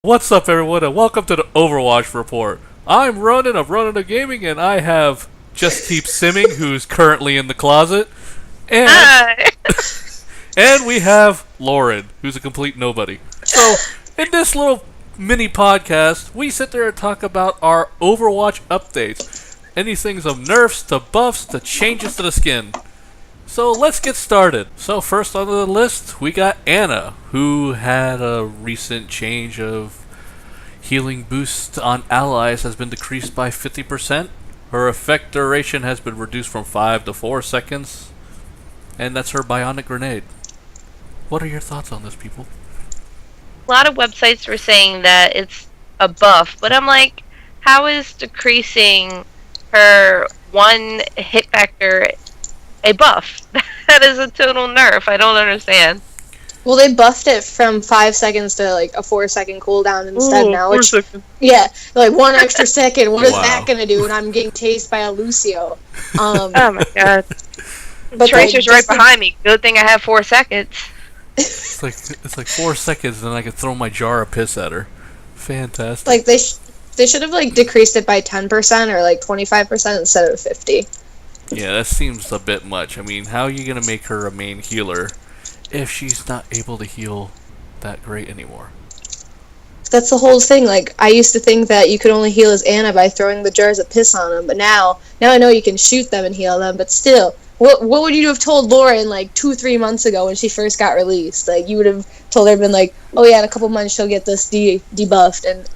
What's up, everyone, and welcome to the Overwatch Report. I'm Ronin of Ronin-Of-Gaming, and I have JustKeepSimming, who's currently in the closet, and and we have Lauren, who's a complete nobody. So, in this little mini podcast, we sit there and talk about our Overwatch updates. Anything of nerfs to buffs to changes to the skin. So let's get started. So first on the list, we got Ana, who had a recent change of healing boost on allies has been decreased by 50%. Her effect duration has been reduced from 5 to 4 seconds. And that's her bionic grenade. What are your thoughts on this, people? A lot of websites were saying that it's a buff, but I'm like, how is decreasing her one hit factor a buff? That is a total nerf. I don't understand. Well, they buffed it from 5 seconds to like a 4-second cooldown instead now. Which, yeah, like 1 extra second. What is that gonna do? And I'm getting chased by a Lucio. Oh my god! But Tracer's right behind me. Good thing I have 4 seconds. It's like 4 seconds, and I could throw my jar of piss at her. Fantastic. Like they should have like decreased it by 10% or like 25% instead of 50. Yeah, that seems a bit much. I mean, how are you going to make her a main healer if she's not able to heal that great anymore? That's the whole thing. Like, I used to think that you could only heal as Ana by throwing the jars of piss on them, but now I know you can shoot them and heal them, but still, what would you have told Lauren like 2-3 months ago when she first got released? Like, you would have told her, been like, oh yeah, in a couple months she'll get this debuffed, and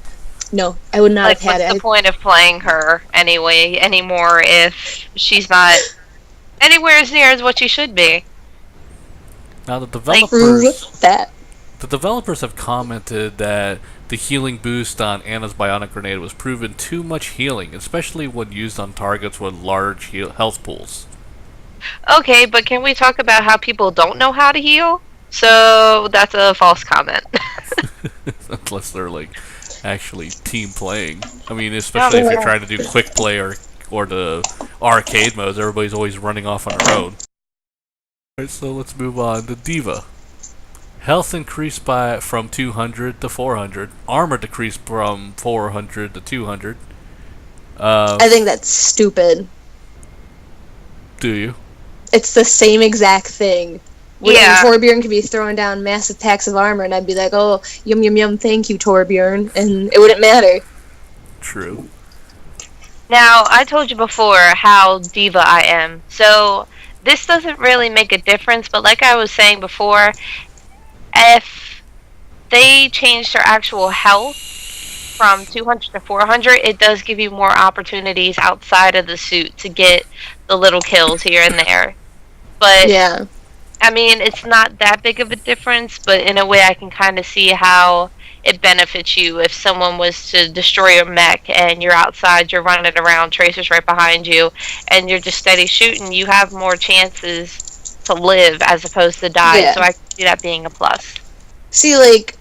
no, I would not have had it. What's the point of playing her anymore if she's not anywhere as near as what she should be? Now the developers have commented that the healing boost on Ana's bionic grenade was proven too much healing, especially when used on targets with large health pools. Okay, but can we talk about how people don't know how to heal? So that's a false comment. Unless they're like actually team playing. I mean, especially if you're trying to do quick play or the arcade modes, everybody's always running off on their own. Alright, so let's move on to D.Va. Health increased from 200 to 400. Armor decreased from 400 to 200. I think that's stupid. Do you? It's the same exact thing. Torbjorn could be throwing down massive packs of armor, and I'd be like, oh, yum yum yum, thank you, Torbjorn, and it wouldn't matter. True. Now, I told you before how D.Va I am, so this doesn't really make a difference, but like I was saying before, if they changed her actual health from 200 to 400, it does give you more opportunities outside of the suit to get the little kills here and there. But yeah. I mean, it's not that big of a difference, but in a way I can kind of see how it benefits you if someone was to destroy your mech and you're outside, you're running around, Tracer's right behind you, and you're just steady shooting, you have more chances to live as opposed to die, so I can see that being a plus. See, like,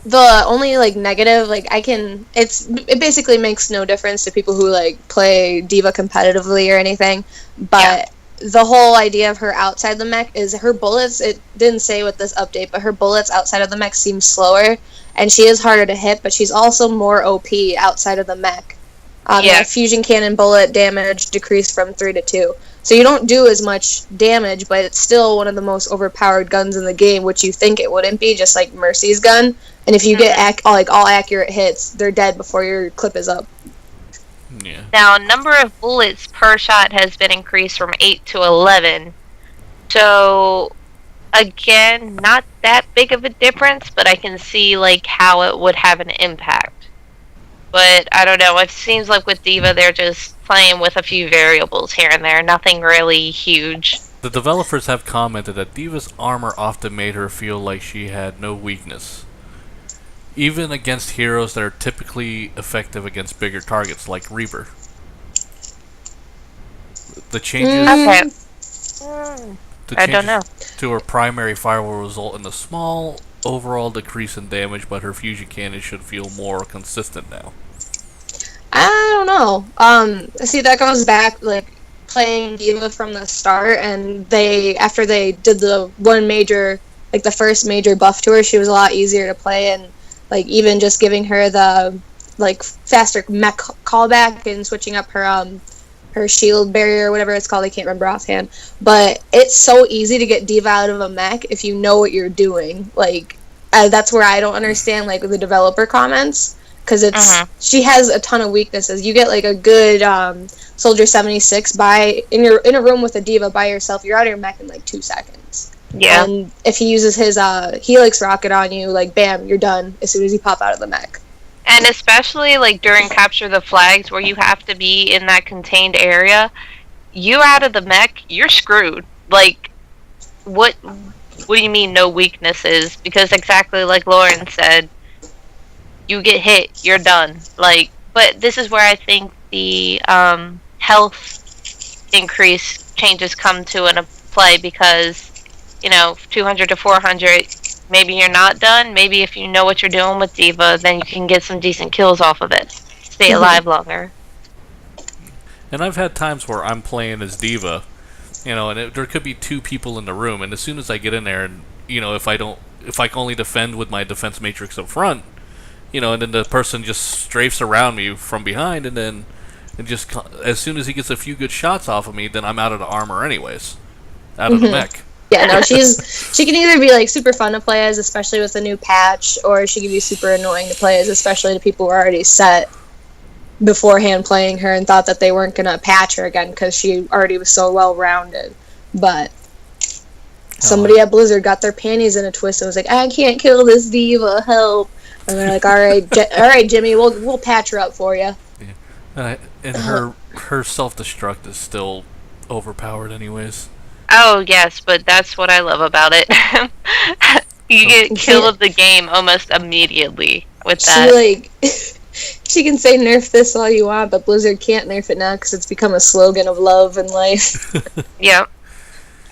the only, like, negative, like, it basically makes no difference to people who, like, play D.Va competitively or anything, but the whole idea of her outside the mech is her bullets, it didn't say with this update, but her bullets outside of the mech seem slower, and she is harder to hit, but she's also more OP outside of the mech. Fusion cannon bullet damage decreased from 3 to 2. So you don't do as much damage, but it's still one of the most overpowered guns in the game, which you think it wouldn't be, just like Mercy's gun. And if you get all accurate hits, they're dead before your clip is up. Yeah. Now, number of bullets per shot has been increased from 8 to 11. So, again, not that big of a difference, but I can see like how it would have an impact. But I don't know, it seems like with D.Va they're just playing with a few variables here and there, nothing really huge. The developers have commented that D.Va's armor often made her feel like she had no weakness, even against heroes that are typically effective against bigger targets like Reaper. The changes I don't know. to her primary fire will result in a small overall decrease in damage, but her fusion cannon should feel more consistent now. I don't know. See, that goes back, like, playing D.Va from the start, and after they did the first major buff to her, she was a lot easier to play, and like even just giving her the like faster mech callback and switching up her shield barrier or whatever it's called. I can't remember offhand, but it's so easy to get D.Va out of a mech if you know what you're doing. Like that's where I don't understand like the developer comments, because it's she has a ton of weaknesses. You get like a good Soldier 76 in a room with a D.Va by yourself, you're out of your mech in like 2 seconds. Yeah. And if he uses his Helix rocket on you, like bam, you're done as soon as you pop out of the mech. And especially like during capture the flags, where you have to be in that contained area, you out of the mech, you're screwed. Like, what do you mean no weaknesses? Because exactly like Lauren said, you get hit, you're done. Like, but this is where I think the health increase changes come to in a play, because 200 to 400. Maybe you're not done. Maybe if you know what you're doing with D.Va, then you can get some decent kills off of it. Stay alive longer. And I've had times where I'm playing as D.Va, and there could be 2 people in the room, and as soon as I get in there, and if I can only defend with my defense matrix up front, and then the person just strafes around me from behind, and then just as soon as he gets a few good shots off of me, then I'm out of the armor anyways, out of the mech. Yeah, no, she can either be like super fun to play as, especially with a new patch, or she can be super annoying to play as, especially to people who are already set beforehand playing her and thought that they weren't gonna patch her again because she already was so well rounded. But somebody at Blizzard got their panties in a twist and was like, "I can't kill this D.Va, help!" And they're like, "All right, Jimmy, we'll patch her up for you." Yeah, and her self-destruct is still overpowered, anyways. Oh, yes, but that's what I love about it. You get kill of the game almost immediately with that. She can say nerf this all you want, but Blizzard can't nerf it now because it's become a slogan of love and life. Yep.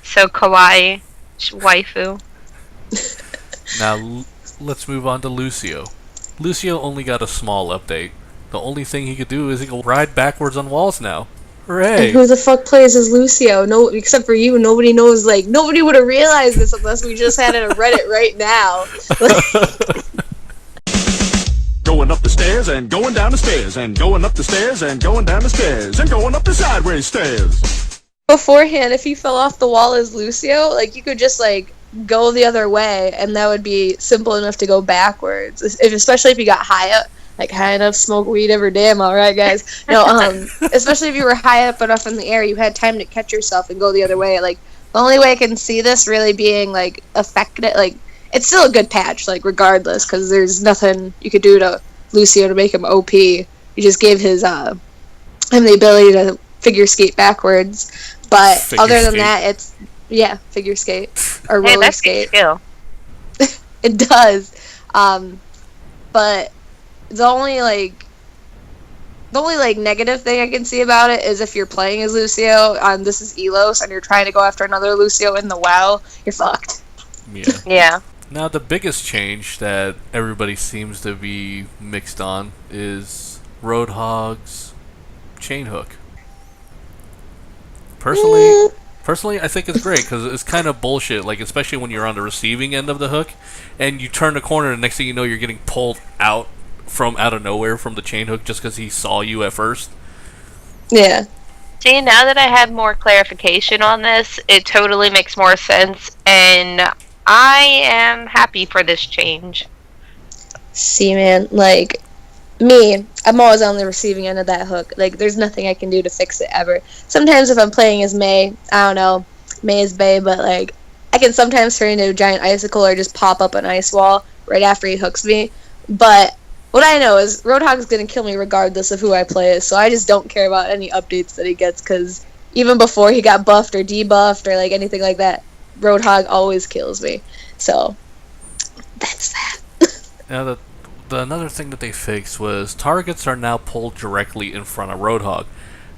So kawaii, waifu. Now, let's move on to Lucio. Lucio only got a small update. The only thing he could do is he can ride backwards on walls now. Hooray! And who the fuck plays as Lucio? No, except for you. Nobody knows. Like, nobody would have realized this unless we just had it on Reddit right now. Going up the stairs and going down the stairs and going up the stairs and going down the stairs and going up the sideways stairs. Beforehand, if you fell off the wall as Lucio, like, you could just like go the other way, and that would be simple enough to go backwards. Especially if you got high up. Like, high enough, smoke weed every day, am I right, guys? No, especially if you were high up enough in the air, you had time to catch yourself and go the other way. Like, the only way I can see this really being, like, effective, like, it's still a good patch, like, regardless, because there's nothing you could do to Lucio to make him OP. You just gave him the ability to figure skate backwards. But other than that, it's, figure skate. Or roller skate. Skill. It does. But the only negative thing I can see about it is if you're playing as Lucio on This Is Elos and you're trying to go after another Lucio in the WoW, you're fucked. Yeah. Now, the biggest change that everybody seems to be mixed on is Roadhog's chain hook. Personally, I think it's great because it's kind of bullshit, like, especially when you're on the receiving end of the hook and you turn the corner and next thing you know you're getting pulled out of nowhere from the chain hook just because he saw you at first. Yeah. See, now that I have more clarification on this, it totally makes more sense, and I am happy for this change. See, man, like, me, I'm always on the receiving end of that hook. Like, there's nothing I can do to fix it ever. Sometimes if I'm playing as Mei, I don't know, Mei is Bae, but, like, I can sometimes turn into a giant icicle or just pop up an ice wall right after he hooks me, but what I know is Roadhog's going to kill me regardless of who I play as, so I just don't care about any updates that he gets, because even before he got buffed or debuffed or like anything like that, Roadhog always kills me. So, that's that. Now, another thing that they fixed was targets are now pulled directly in front of Roadhog.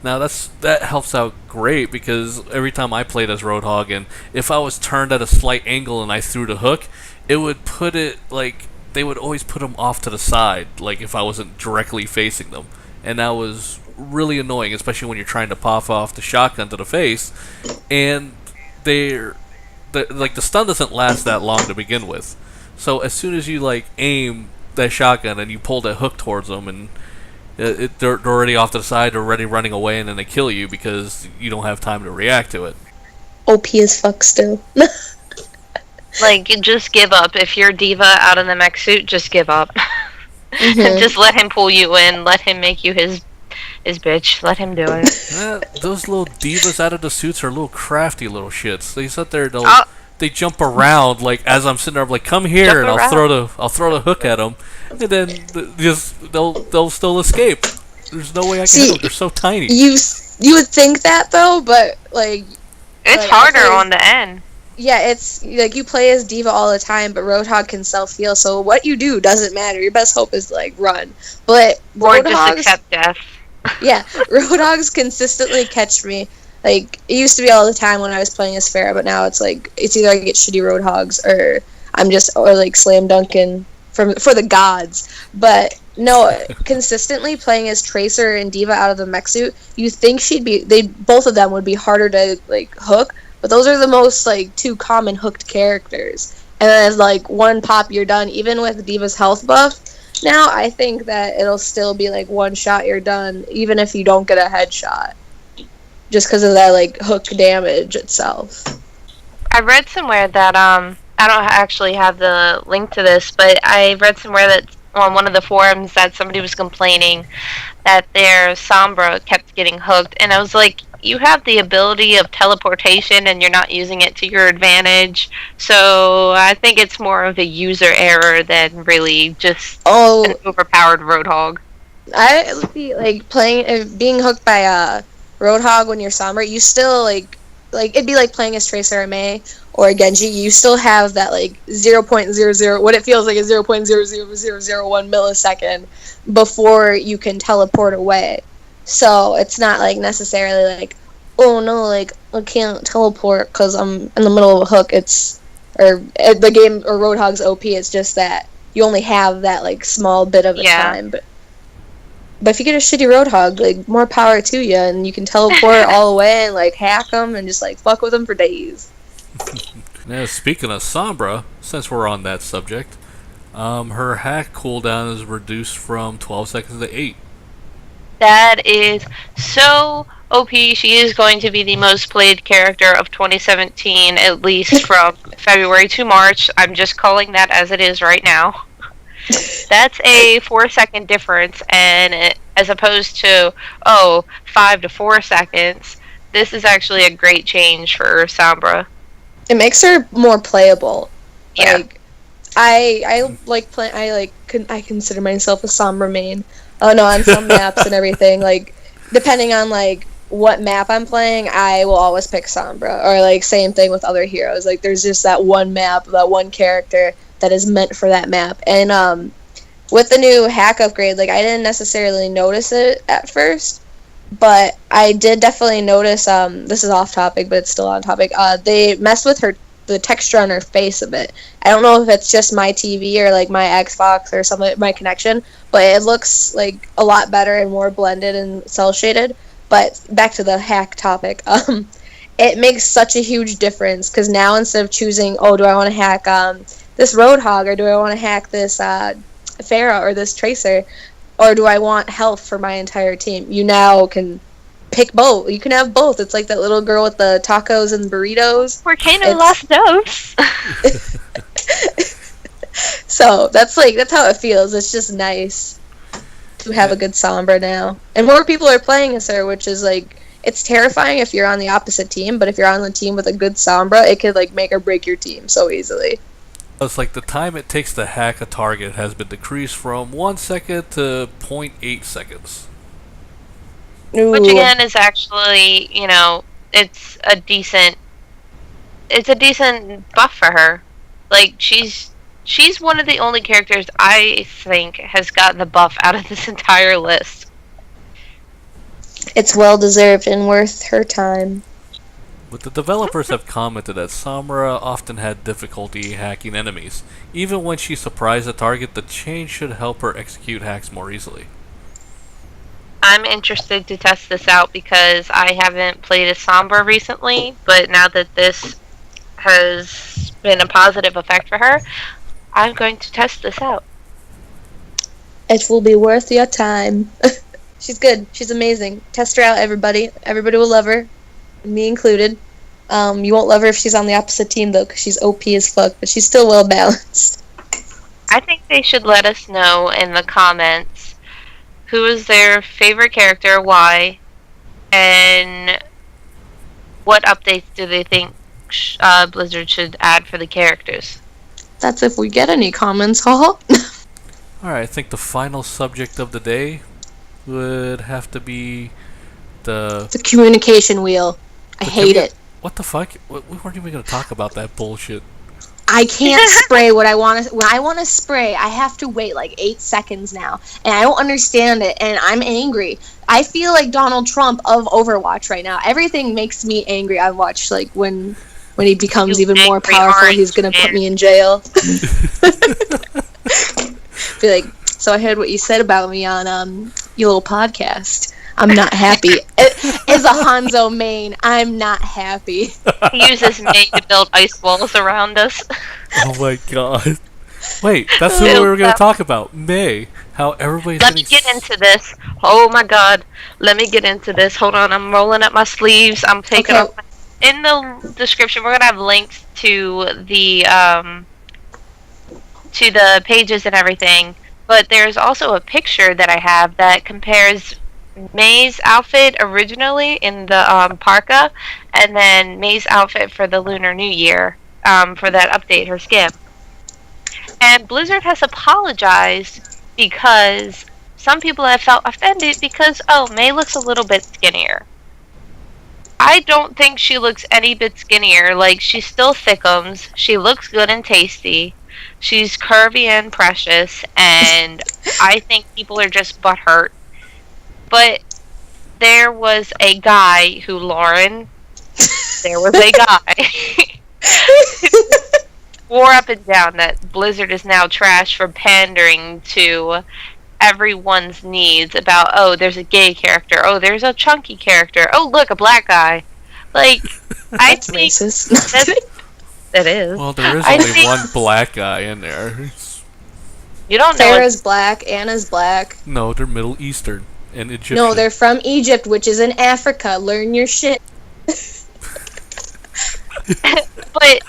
Now, that helps out great, because every time I played as Roadhog, and if I was turned at a slight angle and I threw the hook, it would put it, like, they would always put them off to the side, like if I wasn't directly facing them. And that was really annoying, especially when you're trying to pop off the shotgun to the face. And the stun doesn't last that long to begin with. So as soon as you like aim that shotgun and you pull that hook towards them, and they're already off to the side, they're already running away, and then they kill you because you don't have time to react to it. OP as fuck still. Like, just give up. If you're D.Va out in the mech suit, just give up. Just let him pull you in. Let him make you his bitch. Let him do it. Those little divas out of the suits are little crafty little shits. They sit there, they jump around like as I'm sitting there. I'm like, come here, and I'll throw the hook at them, and then they'll still escape. There's no way I can do it. They're so tiny. You would think that though, but like it's harder on the end. Yeah, it's like you play as D.Va all the time, but Roadhog can self-heal, so what you do doesn't matter. Your best hope is to, like, run. But or just accept death. Yeah, Roadhogs consistently catch me. Like, it used to be all the time when I was playing as Pharah, but now it's like, it's either I get shitty Roadhogs, or I'm just, or like, slam dunking for the gods. But, no, consistently playing as Tracer and D.Va out of the mech suit, you think both of them would be harder to, like, hook, but those are the most, like, two common hooked characters. And then, like, one pop, you're done. Even with D.Va's health buff, now I think that it'll still be, like, one shot, you're done, even if you don't get a headshot. Just because of that, like, hook damage itself. I read somewhere that, I don't actually have the link to this, but I read somewhere that on one of the forums that somebody was complaining that their Sombra kept getting hooked. And I was like, you have the ability of teleportation and you're not using it to your advantage. So I think it's more of a user error than really just an overpowered Roadhog. I like being hooked by a Roadhog when you're Sombra. You still like it'd be like playing as Tracer or Mei or Genji. You still have that like 0.00 what it feels like is 0.00001 millisecond before you can teleport away. So it's not like necessarily like, oh no, like I can't teleport because I'm in the middle of a hook. The game or Roadhog's OP. It's just that you only have that like small bit of a time. But if you get a shitty Roadhog, like more power to you, and you can teleport all the way and like hack them and just like fuck with them for days. Now, speaking of Sombra, since we're on that subject, her hack cooldown is reduced from 12 seconds to 8. That is so OP. She is going to be the most played character of 2017, at least from February to March. I'm just calling that as it is right now. That's a 4-second difference, and as opposed to 5 to 4 seconds, this is actually a great change for Sombra. It makes her more playable. Yeah. Like, I consider myself a Sombra main. Oh no, on some maps and everything, like depending on like what map I'm playing, I will always pick Sombra. Or like same thing with other heroes. Like there's just that one map, that one character that is meant for that map. And with the new hack upgrade, like I didn't necessarily notice it at first, but I did definitely notice. This is off topic, but it's still on topic. They messed with the texture on her face a bit. I don't know if it's just my TV or like my Xbox or something, my connection, but it looks like a lot better and more blended and cel shaded. But back to the hack topic, it makes such a huge difference because now instead of choosing, do I want to hack this Roadhog or do I want to hack this Pharah or this Tracer, or do I want health for my entire team? You now can pick both. You can have both. It's like that little girl with the tacos and burritos. Volcano lost those. So that's how it feels. It's just nice to have a good Sombra now, and more people are playing as her, which is like, it's terrifying if you're on the opposite team, but if you're on the team with a good Sombra, it could like make or break your team so easily. It's like the time it takes to hack a target has been decreased from 1 second to 0.8 seconds. Ooh. Which again is actually, it's a decent buff for her. Like she's one of the only characters I think has gotten the buff out of this entire list. It's well deserved and worth her time. But the developers have commented that Sombra often had difficulty hacking enemies. Even when she surprised a target, the change should help her execute hacks more easily. I'm interested to test this out because I haven't played as Sombra recently, but now that this has been a positive effect for her, I'm going to test this out. It will be worth your time. She's good. She's amazing. Test her out, everybody. Everybody will love her, me included. You won't love her if she's on the opposite team, though, because she's OP as fuck, but she's still well balanced. I think they should let us know in the comments who is their favorite character, why, and what updates do they think Blizzard should add for the characters. That's if we get any comments, haha. Alright, I think the final subject of the day would have to be the communication wheel. I hate it. What the fuck? We weren't even going to talk about that bullshit. I can't spray what I want to. When I want to spray, I have to wait like 8 seconds now, and I don't understand it, and I'm angry. I feel like Donald Trump of Overwatch right now. Everything makes me angry. I watch like when he becomes even more powerful, he's gonna put me in jail. Be like, so I heard what you said about me on your little podcast. I'm not happy. As a Hanzo main, I'm not happy. He uses May to build ice walls around us. Oh my god. Wait, that's who we were going to talk about. May. How everybody's Let me get into this. Oh my god. Let me get into this. Hold on, I'm rolling up my sleeves. I'm taking off. In the description, we're going to have links to the pages and everything. But there's also a picture that I have that compares May's outfit originally in the parka, and then May's outfit for the Lunar New Year for that update, her skin. And Blizzard has apologized because some people have felt offended because, oh, May looks a little bit skinnier. I don't think she looks any bit skinnier. Like, she still thickums. She looks good and tasty. She's curvy and precious, and I think people are just butthurt. But there was a guy who, Lauren, there was a guy swore up and down that Blizzard is now trash for pandering to everyone's needs about, oh, there's a gay character, oh, there's a chunky character, oh, look, a black guy. Like, I think racist. That is. Well, there is only one black guy in there. You don't know. Sarah's black, Anna's black. No, they're Middle Eastern and Egyptian. No, they're from Egypt, which is in Africa. Learn your shit. But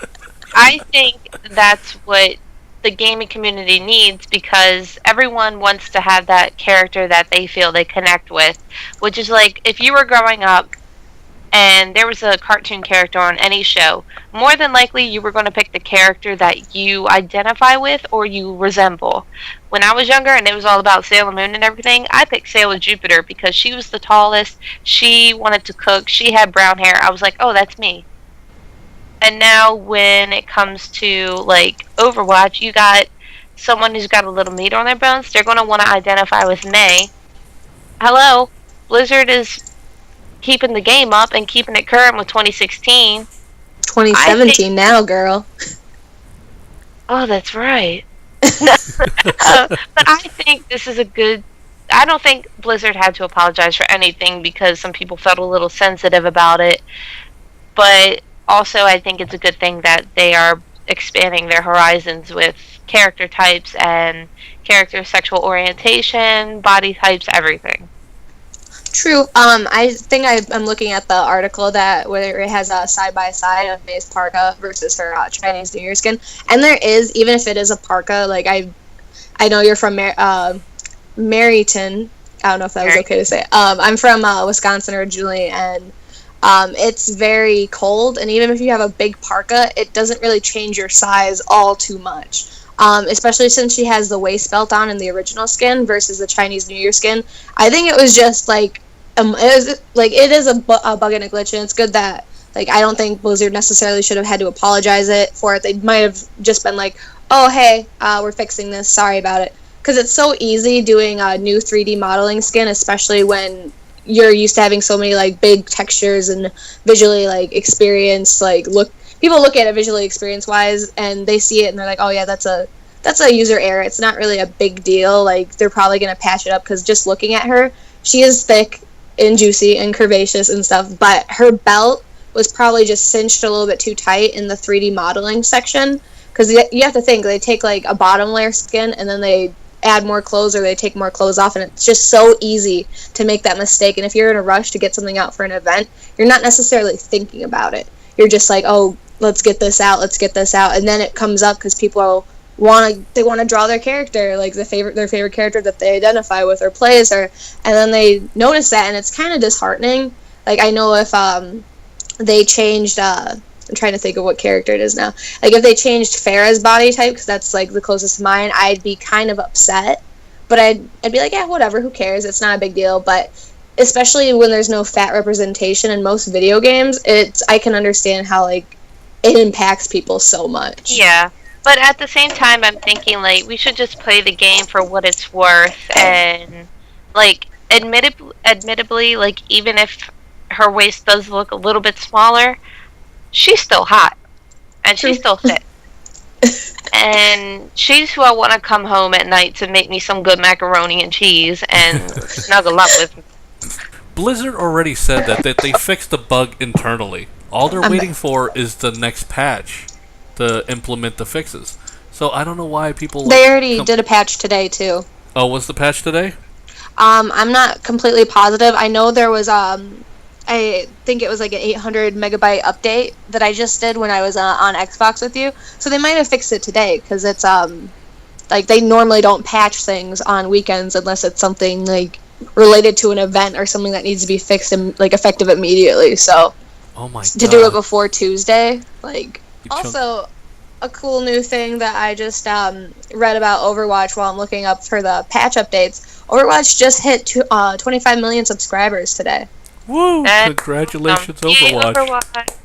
I think that's what the gaming community needs, because everyone wants to have that character that they feel they connect with, which is like, if you were growing up and there was a cartoon character on any show, more than likely you were going to pick the character that you identify with or you resemble. When I was younger and it was all about Sailor Moon and everything, I picked Sailor Jupiter because she was the tallest, she wanted to cook, she had brown hair. I was like, oh, that's me. And now when it comes to like Overwatch, you got someone who's got a little meat on their bones, they're going to want to identify with May. Hello, Blizzard is keeping the game up and keeping it current with 2016. 2017 now, girl. Oh, that's right. But I think this is a good... I don't think Blizzard had to apologize for anything because some people felt a little sensitive about it. But also I think it's a good thing that they are expanding their horizons with character types and character sexual orientation, body types, everything. True. I think I'm looking at the article that where it has a side by side of May's parka versus her Chinese New Year skin, and there is, even if it is a parka, like I know you're from Maryton. I don't know if that was okay to say. I'm from Wisconsin originally, and it's very cold, and even if you have a big parka, it doesn't really change your size all too much. Especially since she has the waist belt on in the original skin versus the Chinese New Year skin. I think it was just like it is a bug and a glitch, and it's good that, like, I don't think Blizzard necessarily should have had to apologize for it. They might have just been like, oh, hey, we're fixing this, sorry about it. Because it's so easy doing a new 3D modeling skin, especially when you're used to having so many, like, big textures and visually, like, experience, like, people look at it visually experience-wise, and they see it, and they're like, oh, yeah, that's a user error. It's not really a big deal. Like, they're probably going to patch it up, because just looking at her, she is thick and juicy and curvaceous and stuff, but her belt was probably just cinched a little bit too tight in the 3D modeling section, because you have to think, they take, like, a bottom layer skin, and then they add more clothes or they take more clothes off, and it's just so easy to make that mistake. And if you're in a rush to get something out for an event, you're not necessarily thinking about it. You're just like, oh, let's get this out, and then it comes up because people want to draw their character, like their favorite character that they identify with or plays, and then they notice that, and it's kind of disheartening. Like, I know if they changed, I'm trying to think of what character it is now. Like, if they changed Farah's body type, because that's, like, the closest to mine, I'd be kind of upset. But I'd be like, yeah, whatever, who cares? It's not a big deal. But especially when there's no fat representation in most video games, I can understand how, like, it impacts people so much. Yeah. But at the same time, I'm thinking, like, we should just play the game for what it's worth. And, like, admittedly, like, even if her waist does look a little bit smaller, she's still hot, and she's still fit, and she's who I want to come home at night to make me some good macaroni and cheese and snuggle up with me. Blizzard already said that they fixed the bug internally. All they're waiting for is the next patch to implement the fixes. So I don't know why people... They already did a patch today, too. Oh, was the patch today? I'm not completely positive. I know there was... I think it was like an 800 megabyte update that I just did when I was on Xbox with you. So they might have fixed it today, because it's like they normally don't patch things on weekends unless it's something like related to an event or something that needs to be fixed and like effective immediately. So oh my to do it before Tuesday, like also a cool new thing that I just read about Overwatch while I'm looking up for the patch updates. Overwatch just hit 25 million subscribers today. Woo! Congratulations, Overwatch.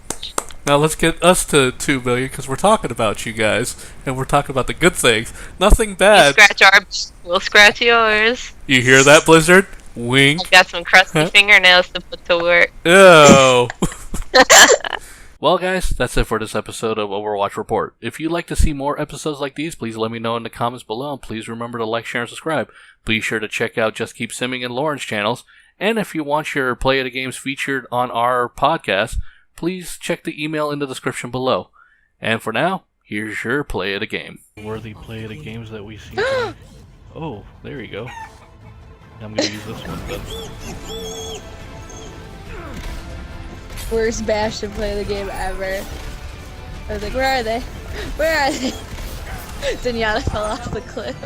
Now let's get us to 2 million, because we're talking about you guys, and we're talking about the good things. Nothing bad. You scratch ours, we'll scratch yours. You hear that, Blizzard? Wink. I've got some crusty fingernails to put to work. Ew. Well, guys, that's it for this episode of Overwatch Report. If you'd like to see more episodes like these, please let me know in the comments below, and please remember to like, share, and subscribe. Be sure to check out JustKeepSimming and Lauren's channels. And if you want your Play of the Games featured on our podcast, please check the email in the description below. And for now, here's your Play of the Game. Worthy Play of the Games that we see. Oh, there you go. I'm going to use this one then. Worst Bastion Play of the Game ever. I was like, where are they? Where are they? Daniela fell off the cliff.